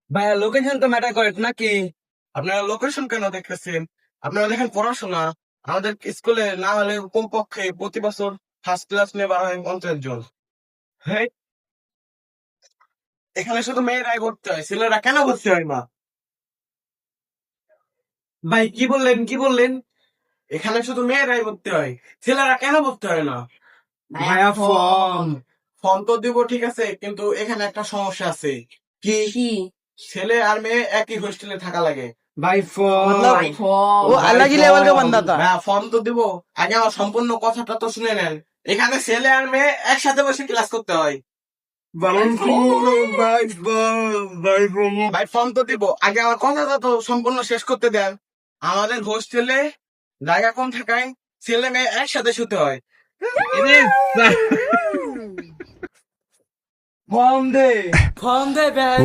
ভাইয়া লোকেশন তো ম্যাটার করে নাকি? আপনারা লোকেশন কেন দেখতেছেন? আপনারা দেখেন পড়াশোনা। আমাদের স্কুলে না হলে কমপক্ষে প্রতি বছর ফার্স্ট ক্লাস নিয়ে বার হয় 50 জন। হ্যাঁ এখানে শুধু মেয়েরাই ভর্তি হয়, ছেলেরা কেন ভর্তি হয় না? ভাই, কি বললেন কি বললেন? এখানে শুধু মেয়েরাই ভর্তি হয়, ছেলেরা কেন ভর্তি হয় না? ভাইয়া ফর্ম। ফোন তো দিব ঠিক আছে, কিন্তু এখানে একটা সমস্যা আছে। কি? কি? ছেলে আর মেয়ে একই হোস্টেলে থাকা লাগে। ভাই मतलब ফর্ম। फॉर्म। वो ভাই अलग ही लेवल का ফর্ম। बंदा था। হ্যাঁ, ফোন তো দিব। আগে আমার সম্পূর্ণ কথাটা তো শুনে নেন। এখানে ছেলে আর মেয়ে একসাথে বসে ক্লাস করতে হয়। ভাই ফর্ম, ভাই ফর্ম, ভাই ফর্ম। ভাই ফোন তো দিব, আগে আমার কথাটা তো সম্পূর্ণ শেষ করতে দেন। আমাদের হোস্টেলে জায়গা কম থাকায় ছেলে মেয়ে একসাথে শুতে হয়। Form they. फॉर्म दे बहन